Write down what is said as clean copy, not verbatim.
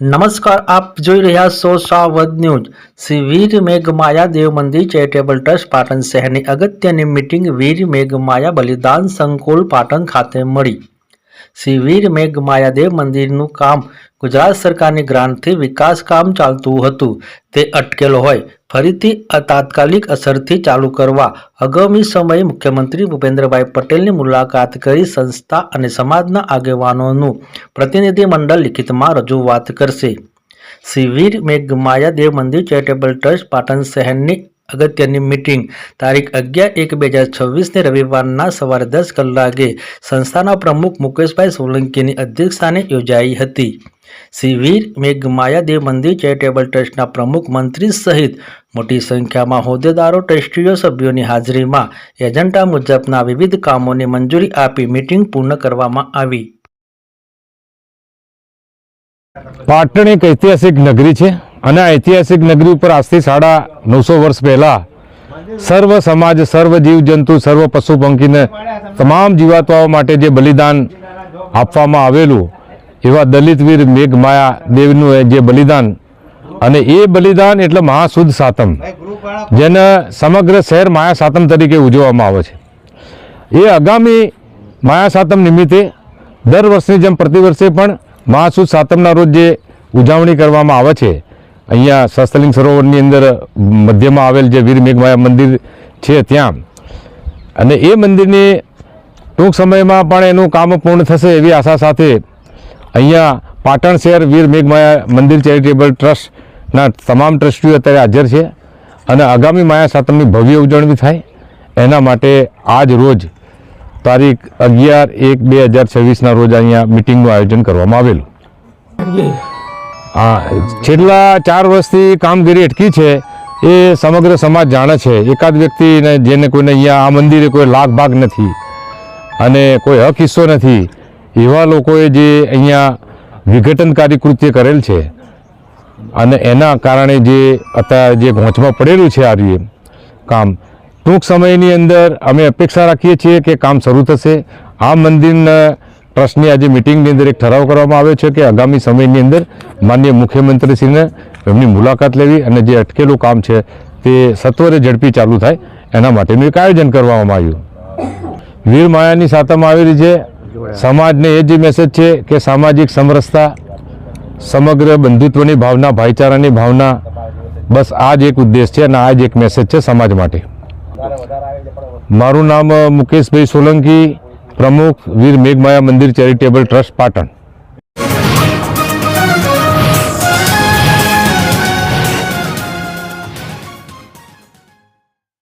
નમસ્કાર, આપ જોઈ રહ્યા છો સાવધ ન્યૂઝ। શ્રી વીર મેઘમાયા દેવ મંદિર ચેરિટેબલ ટ્રસ્ટ પાટણ શહેરની અગત્યની મીટિંગ વીર મેઘમાયા બલિદાન સંકુલ પાટણ ખાતે મળી। શ્રી વીર મેઘમાયા દેવ મંદિરનું કામ ગુજરાત સરકારની ગ્રાન્ટથી વિકાસ કામ ચાલતું હતું, તે અટકેલ હોય ફરીથી તાત્કાલિક અસરથી ચાલુ કરવા આગામી સમયે મુખ્યમંત્રી ભૂપેન્દ્રભાઈ પટેલની મુલાકાત કરી સંસ્થા અને સમાજના આગેવાનોનું પ્રતિનિધિ મંડળ લિખિતમાં રજૂઆત કરશે। શ્રી વીર મેઘમાયા દેવ મંદિર ચેરિટેબલ ટ્રસ્ટ પાટણ શહેરની અગત્યની મીટિંગ તારીખ 11/1/2026 રવિવારના સવારે 10 કલાકે સંસ્થાના પ્રમુખ મુકેશભાઈ સોલંકીની અધ્યક્ષસ્થાને યોજાઈ હતી। શ્રી વીર મેઘમાયા દેવ મંદિર ચેરિટેબલ ટ્રસ્ટના પ્રમુખ મંત્રી સહિત મોટી સંખ્યામાં હોદ્દેદારો ટ્રસ્ટીઓ સભ્યોની હાજરીમાં એજન્ડા મુજબના વિવિધ કામોની મંજૂરી આપી મીટિંગ પૂર્ણ કરવામાં આવી। પાટણ એક ઐતિહાસિક નગરી છે અને આ ઐતિહાસિક નગરી ઉપર આજથી 950 વર્ષ પહેલાં સર્વ સમાજ, સર્વ જીવજંતુ, સર્વ પશુ પંખીને તમામ જીવાત્માઓ માટે જે બલિદાન આપવામાં આવેલું એવા દલિત વીર મેઘમાયા દેવનું જે બલિદાન, અને એ બલિદાન એટલે મહાસુદ સાતમ, જેને સમગ્ર શહેર માયા સાતમ તરીકે ઉજવવામાં આવે છે। એ આગામી માયા સાતમ નિમિત્તે દર વર્ષની જેમ પ્રતિવર્ષે પણ મહાસુદ સાતમના રોજ જે ઉજવણી કરવામાં આવે છે, અહીંયા સહસ્ત્રલિંગ સરોવરની અંદર મધ્યમાં આવેલ જે વીર મેઘમાયા મંદિર છે ત્યાં, અને એ મંદિરની ટૂંક સમયમાં પણ એનું કામ પૂર્ણ થશે એવી આશા સાથે અહીંયા પાટણ શહેર વીર મેઘમાયા મંદિર ચેરિટેબલ ટ્રસ્ટના તમામ ટ્રસ્ટીઓ અત્યારે હાજર છે અને આગામી માયા સાતમની ભવ્ય ઉજવણી થાય એના માટે આજ રોજ તારીખ 11/1/2026 રોજ અહીંયા મિટિંગનું આયોજન કરવામાં આવેલું। છેલ્લા 4 વર્ષથી કામગીરી અટકી છે એ સમગ્ર સમાજ જાણે છે। એકાદ વ્યક્તિને જેને કોઈને અહીંયા આ મંદિરે કોઈ લાગ ભાગ નથી અને કોઈ હક હિસ્સો નથી, એવા લોકોએ જે અહીંયા વિઘટનકારી કૃત્ય કરેલ છે અને એના કારણે જે અત્યારે જે ઘોંચમાં પડેલું છે આ રીતે કામ, ટૂંક સમયની અંદર અમે અપેક્ષા રાખીએ છીએ કે કામ શરૂ થશે। આ મંદિરના ટ્રસ્ટની આજે મિટિંગની અંદર એક ઠરાવ કરવામાં આવ્યો છે કે આગામી સમયની અંદર માનનીય મુખ્યમંત્રીશ્રીને એમની મુલાકાત લેવી અને જે અટકેલું કામ છે તે સત્વરે ઝડપી ચાલુ થાય એના માટેનું એક આયોજન કરવામાં આવ્યું। વીર માયાની સાતમ આવેલી છે, સમાજને એ જ મેસેજ છે કે સામાજિક સમરસતા, સમગ્ર બંધુત્વની ભાવના, ભાઈચારાની ભાવના, બસ આ જ એક ઉદ્દેશ છે અને આ જ એક મેસેજ છે સમાજ માટે। મારું નામ મુકેશભાઈ સોલંકી, પ્રમુખ વીર મેઘમાયા મંદિર ચેરિટેબલ ટ્રસ્ટ પાટણ।